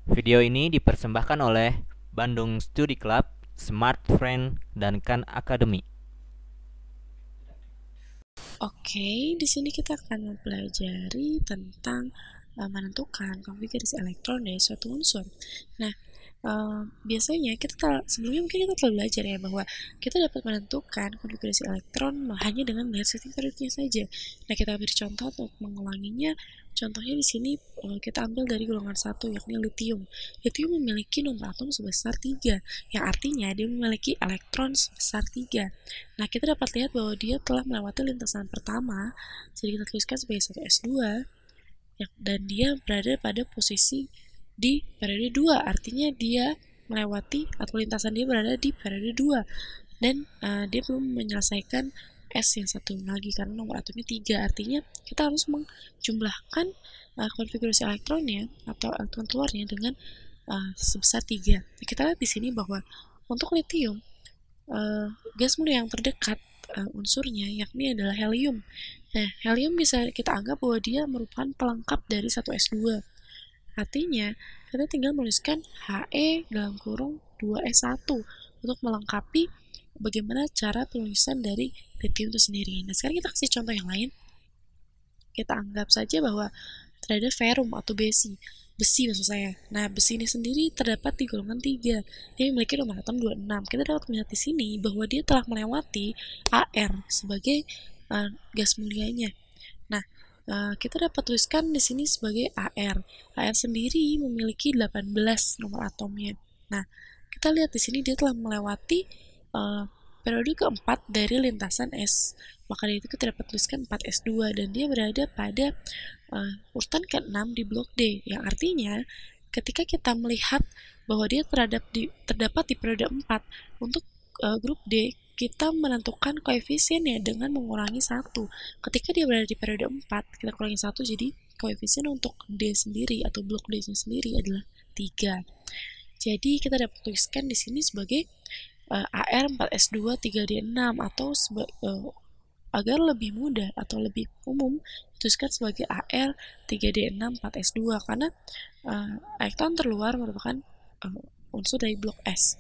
Video ini dipersembahkan oleh Bandung Study Club, Smart Friend, dan Khan Academy. Oke, di sini kita akan mempelajari tentang menentukan konfigurasi elektron dari suatu unsur. Nah, biasanya sebelumnya mungkin kita telah belajar ya bahwa kita dapat menentukan konfigurasi elektron hanya dengan melihat sistem periodiknya saja. Nah, kita beri contoh untuk mengulanginya. Contohnya di sini kita ambil dari golongan 1 yakni litium. Litium memiliki nomor atom sebesar 3, yang artinya dia memiliki elektron sebesar 3. Nah, kita dapat lihat bahwa dia telah melewati lintasan pertama, jadi kita tuliskan sebagai 1s2, ya, dan dia berada pada posisi di periode 2, artinya dia melewati atau lintasan dia berada di periode 2, dan dia belum menyelesaikan S yang satu lagi karena nomor atomnya 3, artinya kita harus menjumlahkan konfigurasi elektronnya atau elektron keluarnya dengan sebesar 3. Kita lihat di sini bahwa untuk litium, gas mulia yang terdekat unsurnya yakni adalah helium. Nah, helium bisa kita anggap bahwa dia merupakan pelengkap dari 1s2. Artinya, kita tinggal menuliskan He dalam kurung 2s1 untuk melengkapi bagaimana cara penulisan dari litium itu sendiri. Nah, sekarang kita kasih contoh yang lain. Kita anggap saja bahwa terhadap ferum atau besi maksud saya. Nah, besi ini sendiri terdapat di golongan 3. Dia memiliki nomor atom 26. Kita dapat melihat di sini bahwa dia telah melewati Ar sebagai gas mulianya. Nah, kita dapat tuliskan di sini sebagai Ar. Ar sendiri memiliki 18 nomor atomnya. Nah, kita lihat di sini dia telah melewati periode keempat dari lintasan S. Maka dari itu kita dapat tuliskan 4s2 dan dia berada pada urutan ke-6 di blok D, yang artinya ketika kita melihat bahwa dia terdapat di periode 4 untuk grup D, kita menentukan koefisiennya dengan mengurangi 1. Ketika dia berada di periode 4, kita kurangi 1, jadi koefisien untuk D sendiri atau blok D sendiri adalah 3. Jadi kita dapat tuliskan di sini sebagai AR 4s2 3d6 atau agar lebih mudah atau lebih umum dituliskan sebagai AR 3D6 4S2 karena elektron terluar merupakan unsur dari blok S.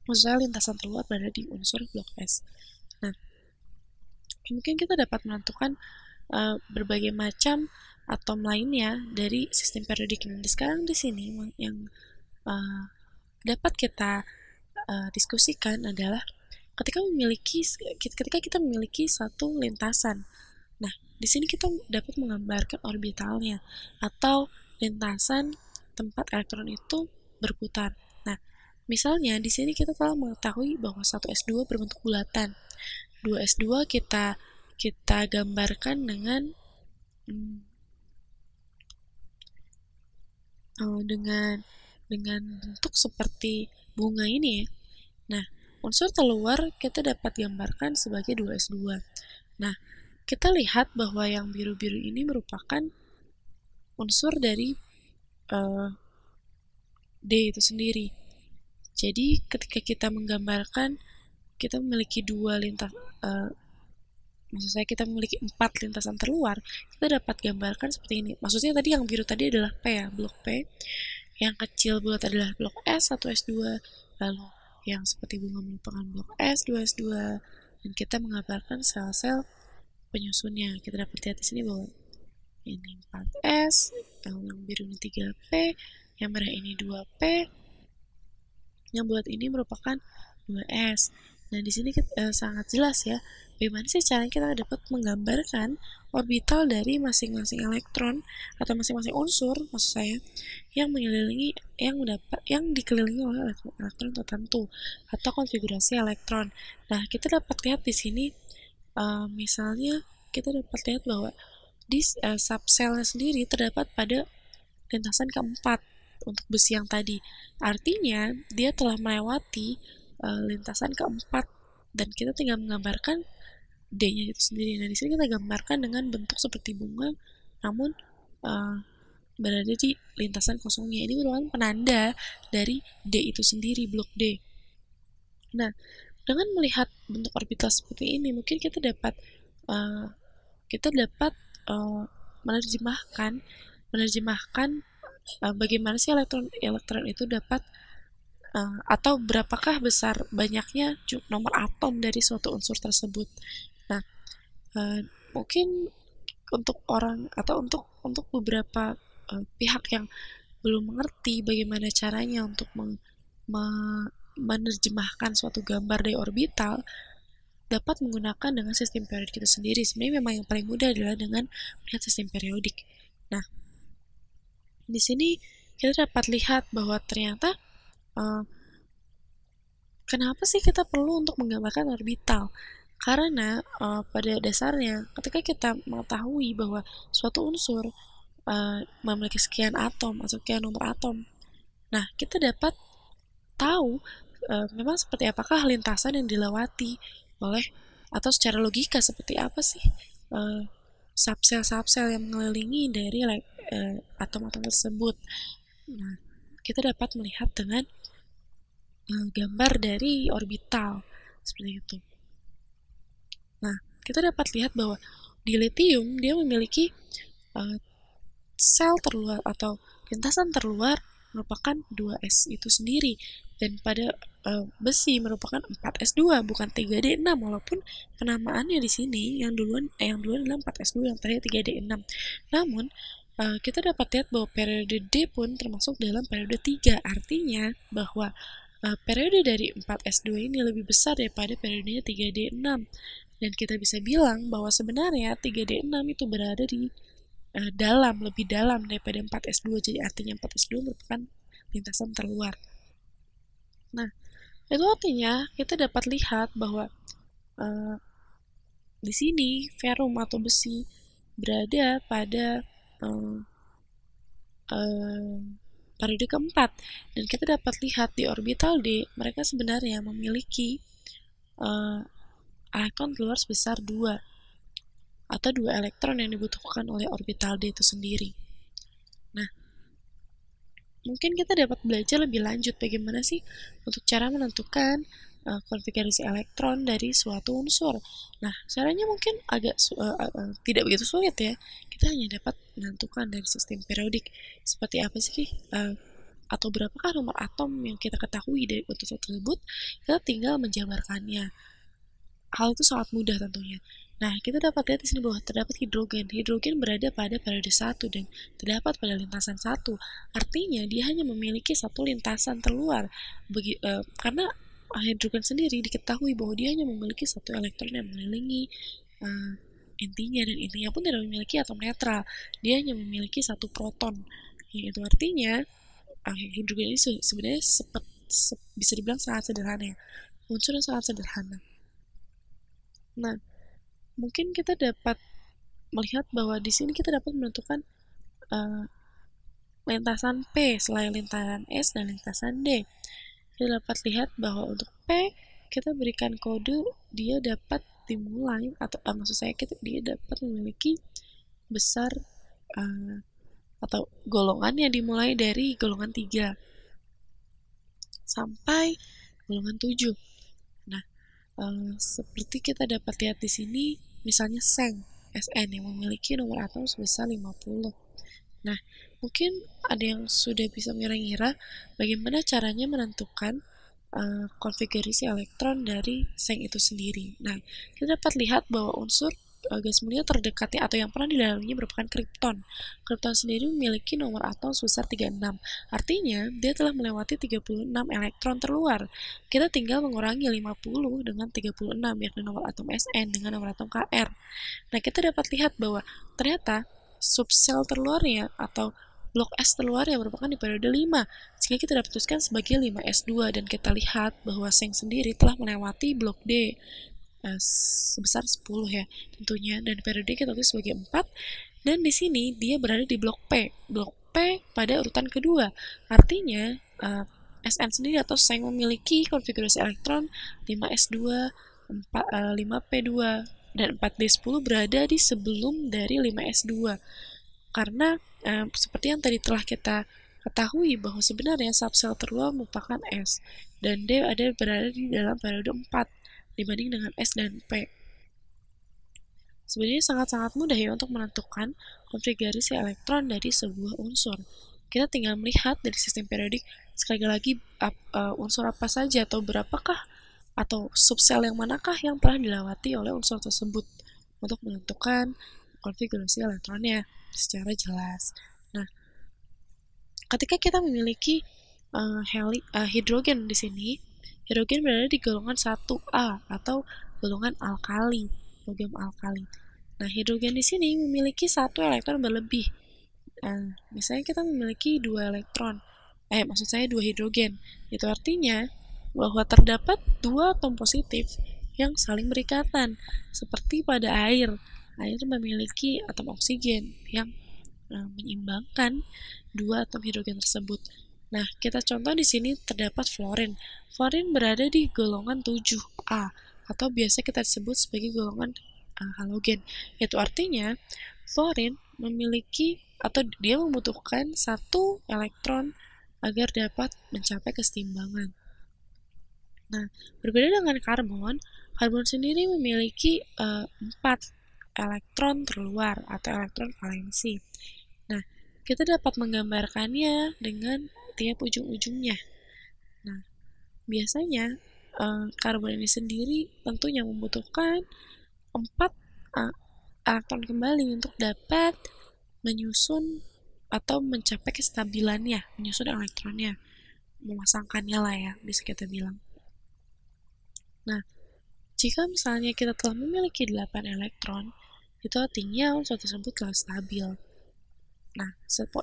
Maksudnya lintasan terluar berada di unsur blok S. Nah, mungkin kita dapat menentukan berbagai macam atom lainnya dari sistem periodik ini. Sekarang di sini yang dapat kita diskusikan adalah ketika kita memiliki satu lintasan. Nah, di sini kita dapat menggambarkan orbitalnya atau lintasan tempat elektron itu berputar. Nah, misalnya di sini kita telah mengetahui bahwa 1s2 berbentuk bulatan. 2s2 kita gambarkan dengan dengan bentuk seperti bunga ini ya. Nah, unsur terluar kita dapat gambarkan sebagai 2s2. Nah, kita lihat bahwa yang biru-biru ini merupakan unsur dari D itu sendiri. Jadi, ketika kita menggambarkan, kita memiliki maksud saya kita memiliki 4 lintasan terluar, kita dapat gambarkan seperti ini. Maksudnya tadi yang biru tadi adalah P ya, blok P. Yang kecil bulat adalah blok S, 1s2, lalu yang seperti bunga merupakan blok S, 2s2, dan kita menggambarkan sel-sel penyusunnya. Kita dapat lihat di sini bahwa ini 4s, yang biru ini 3p, yang merah ini 2p, yang bulat ini merupakan 2s. Nah, di sini sangat jelas ya, bagaimana sih caranya kita dapat menggambarkan orbital dari masing-masing elektron atau masing-masing unsur, maksud saya, yang dikelilingi oleh elektron tertentu atau konfigurasi elektron. Nah, kita dapat lihat di sini, misalnya kita dapat lihat bahwa di subselnya sendiri terdapat pada lintasan keempat untuk besi yang tadi. Artinya, dia telah melewati lintasan keempat dan kita tinggal menggambarkan D-nya itu sendiri. Nah, di sini kita gambarkan dengan bentuk seperti bunga, namun berada di lintasan kosongnya. Ini merupakan penanda dari D itu sendiri, blok D. Nah, dengan melihat bentuk orbital seperti ini, mungkin kita dapat menerjemahkan bagaimana sih elektron itu dapat atau berapakah besar banyaknya nomor atom dari suatu unsur tersebut. Nah, uh, mungkin untuk orang atau untuk beberapa pihak yang belum mengerti bagaimana caranya untuk menerjemahkan suatu gambar dari orbital, dapat menggunakan dengan sistem periodik itu sendiri. Sebenarnya memang yang paling mudah adalah dengan melihat sistem periodik. Nah, di sini kita dapat lihat bahwa ternyata kenapa sih kita perlu untuk menggambarkan orbital? Karena pada dasarnya ketika kita mengetahui bahwa suatu unsur memiliki sekian atom atau sekian nomor atom, nah kita dapat tahu memang seperti apakah lintasan yang dilewati oleh atau secara logika seperti apa sih subsel-subsel yang mengelilingi dari atom-atom tersebut. Nah, kita dapat melihat dengan gambar dari orbital seperti itu. Nah, kita dapat lihat bahwa di lithium dia memiliki sel terluar atau lintasan terluar merupakan 2s itu sendiri, dan pada besi merupakan 4s2 bukan 3d6, walaupun penamaannya di sini yang duluan adalah 4s2, yang tadi 3d6. Namun kita dapat lihat bahwa periode D pun termasuk dalam periode 3, artinya bahwa periode dari 4s2 ini lebih besar daripada periodenya 3d6, dan kita bisa bilang bahwa sebenarnya 3d6 itu berada di lebih dalam daripada 4s2, jadi artinya 4s2 merupakan lintasan terluar. Nah, itu artinya kita dapat lihat bahwa di sini ferum atau besi berada pada periode keempat, dan kita dapat lihat di orbital D mereka sebenarnya memiliki elektron keluar sebesar 2 atau 2 elektron yang dibutuhkan oleh orbital D itu sendiri. Nah, mungkin kita dapat belajar lebih lanjut bagaimana sih untuk cara menentukan konfigurasi elektron dari suatu unsur. Nah, caranya mungkin agak tidak begitu sulit ya. Kita hanya dapat menentukan dari sistem periodik seperti apa sih atau berapakah nomor atom yang kita ketahui dari unsur tersebut. Kita tinggal menjabarkannya. Hal itu sangat mudah tentunya. Nah, kita dapat lihat di sini bahwa terdapat hidrogen. Hidrogen berada pada periode 1 dan terdapat pada lintasan 1. Artinya, dia hanya memiliki satu lintasan terluar. Karena hidrogen sendiri diketahui bahwa dia hanya memiliki satu elektron yang mengelilingi intinya, dan intinya pun tidak memiliki atom netral. Dia hanya memiliki satu proton. Itu artinya, hidrogen ini sebenarnya bisa dibilang sangat sederhana ya. Unsur yang sangat sederhana. Nah, mungkin kita dapat melihat bahwa di sini kita dapat menentukan lintasan P selain lintasan S dan lintasan D. Kita dapat lihat bahwa untuk P kita berikan kode dia dapat dimulai atau maksud saya dia dapat memiliki besar atau golongannya dimulai dari golongan 3 sampai golongan 7. Nah, seperti kita dapat lihat di sini, misalnya Seng, Sn yang memiliki nomor atom sebesar 50. Nah, mungkin ada yang sudah bisa mengira-ngira bagaimana caranya menentukan konfigurasi elektron dari Seng itu sendiri. Nah, kita dapat lihat bahwa unsur gas mulia terdekatnya atau yang pernah didalaminya merupakan kripton. Kripton sendiri memiliki nomor atom sebesar 36. Artinya, dia telah melewati 36 elektron terluar. Kita tinggal mengurangi 50 dengan 36, yakni nomor atom Sn dengan nomor atom Kr. Nah, kita dapat lihat bahwa ternyata subsel terluarnya atau blok S terluarnya merupakan di periode 5, sehingga kita dapat tuliskan sebagai 5s2, dan kita lihat bahwa Seng sendiri telah melewati blok D sebesar 10 ya tentunya, dan periode kita tulis sebagai 4, dan di sini dia berada di blok P pada urutan kedua, artinya Sn sendiri atau Seng memiliki konfigurasi elektron 5s2, 5p2, dan 4d10 berada di sebelum dari 5s2, karena seperti yang tadi telah kita ketahui bahwa sebenarnya subsel terluar merupakan S, dan D berada di dalam periode 4 dibanding dengan S dan P. Sebenarnya sangat-sangat mudah ya untuk menentukan konfigurasi elektron dari sebuah unsur. kita tinggal melihat dari sistem periodik sekali lagi unsur apa saja atau berapakah atau subsel yang manakah yang telah dilewati oleh unsur tersebut untuk menentukan konfigurasi elektronnya secara jelas. Nah, ketika kita memiliki hidrogen di sini, hidrogen berada di golongan 1A atau golongan alkali, logam alkali. Nah, hidrogen di sini memiliki satu elektron berlebih. Misalnya kita memiliki dua elektron, maksud saya dua hidrogen. Itu artinya bahwa terdapat dua atom positif yang saling berikatan, seperti pada air. Air memiliki atom oksigen yang menyeimbangkan dua atom hidrogen tersebut. Nah, kita contoh di sini terdapat fluorin. Fluorin berada di golongan 7A atau biasa kita sebut sebagai golongan halogen. Itu artinya fluorin memiliki atau dia membutuhkan satu elektron agar dapat mencapai keseimbangan. Nah, berbeda dengan karbon, karbon sendiri memiliki 4 elektron terluar atau elektron valensi. Nah, kita dapat menggambarkannya dengan tiap ujung-ujungnya. Nah, biasanya karbon ini sendiri tentunya membutuhkan 4 elektron kembali untuk dapat menyusun atau mencapai kestabilannya, menyusun elektronnya, memasangkannya lah ya, bisa kita bilang. Nah, jika misalnya kita telah memiliki 8 elektron, itu artinya unsur tersebut telah stabil. Nah,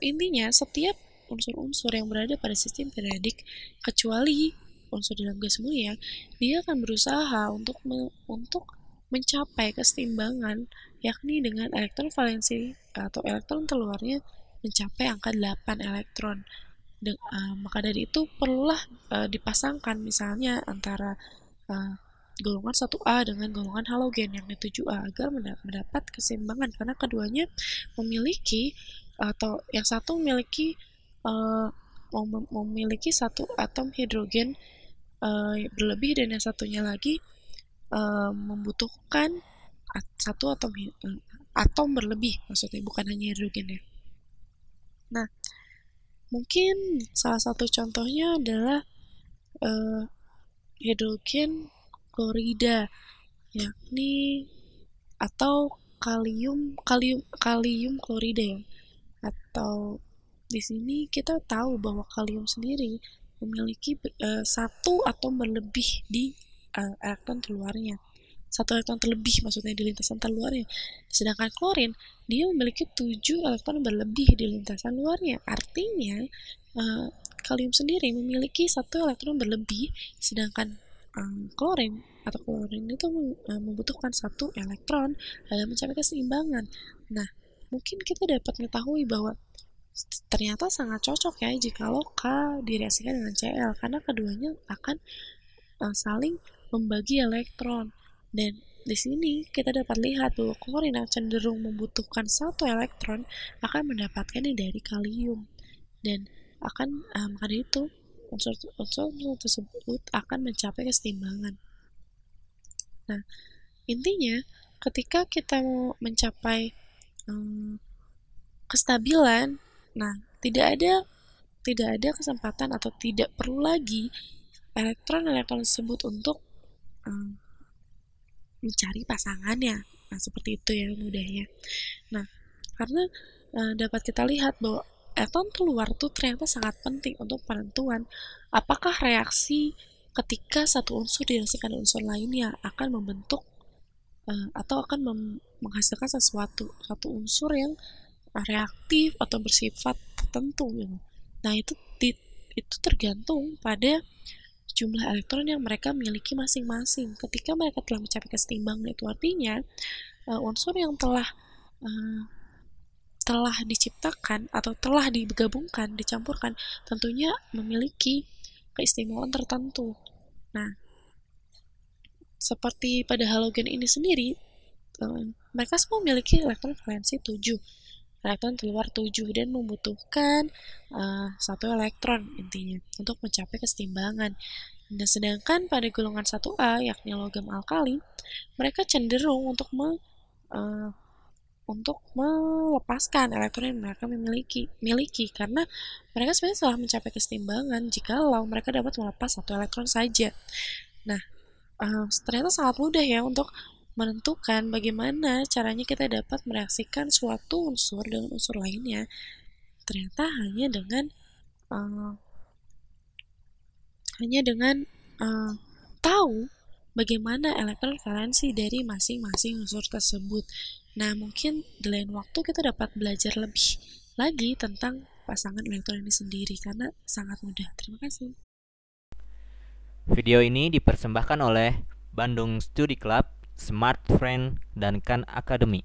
intinya setiap unsur-unsur yang berada pada sistem periodik, kecuali unsur dalam gas mulia, dia akan berusaha untuk mencapai keseimbangan, yakni dengan elektron valensi atau elektron terluarnya mencapai angka 8 elektron. Maka dari itu perlulah dipasangkan misalnya antara golongan 1A dengan golongan halogen yang 7A agar mendapat keseimbangan, karena keduanya memiliki atau yang satu memiliki satu atom hidrogen berlebih dan yang satunya lagi membutuhkan satu atom berlebih, maksudnya bukan hanya hidrogen ya. Nah, mungkin salah satu contohnya adalah hidrogen klorida, yakni atau kalium klorida ya. Atau di sini kita tahu bahwa kalium sendiri memiliki satu atom berlebih di elektron terluarnya. Satu elektron terlebih maksudnya di lintasan terluarnya. Sedangkan klorin dia memiliki 7 elektron berlebih di lintasan luarnya. Artinya kalium sendiri memiliki satu elektron berlebih, sedangkan klorin itu membutuhkan satu elektron dalam mencapai keseimbangan. Nah, mungkin kita dapat mengetahui bahwa ternyata sangat cocok ya jikalau K direaksikan dengan Cl, karena keduanya akan saling membagi elektron. Dan di sini kita dapat lihat bahwa klorin yang cenderung membutuhkan satu elektron akan mendapatkannya dari kalium, dan akan maka dari itu unsur tersebut akan mencapai keseimbangan. Nah, intinya ketika kita mau mencapai kestabilan, nah tidak ada kesempatan atau tidak perlu lagi elektron tersebut untuk mencari pasangannya. Nah, seperti itu ya mudahnya. Nah, karena dapat kita lihat bahwa elektron keluar itu ternyata sangat penting untuk penentuan apakah reaksi ketika satu unsur direaksikan dengan unsur lainnya akan membentuk atau akan menghasilkan satu unsur yang reaktif atau bersifat tertentu gitu. Nah, itu tergantung pada jumlah elektron yang mereka miliki masing-masing. Ketika mereka telah mencapai keseimbangan, itu artinya unsur yang telah diciptakan atau telah digabungkan, dicampurkan, tentunya memiliki keistimewaan tertentu. Nah, seperti pada halogen ini sendiri, mereka semua memiliki elektron valensi 7, elektron keluar 7, dan membutuhkan satu elektron intinya untuk mencapai keseimbangan. Dan sedangkan pada golongan 1A, yakni logam alkali, mereka cenderung untuk untuk melepaskan elektron yang mereka miliki karena mereka sebenarnya telah mencapai keseimbangan jikalau mereka dapat melepas satu elektron saja. Nah, ternyata sangat mudah ya untuk menentukan bagaimana caranya kita dapat mereaksikan suatu unsur dengan unsur lainnya. Ternyata uh, hanya dengan tahu bagaimana elektron valensi dari masing-masing unsur tersebut. Nah, mungkin di lain waktu kita dapat belajar lebih lagi tentang pasangan elektron ini sendiri karena sangat mudah. Terima kasih. Video ini dipersembahkan oleh Bandung Study Club, Smart Friend, dan Khan Academy.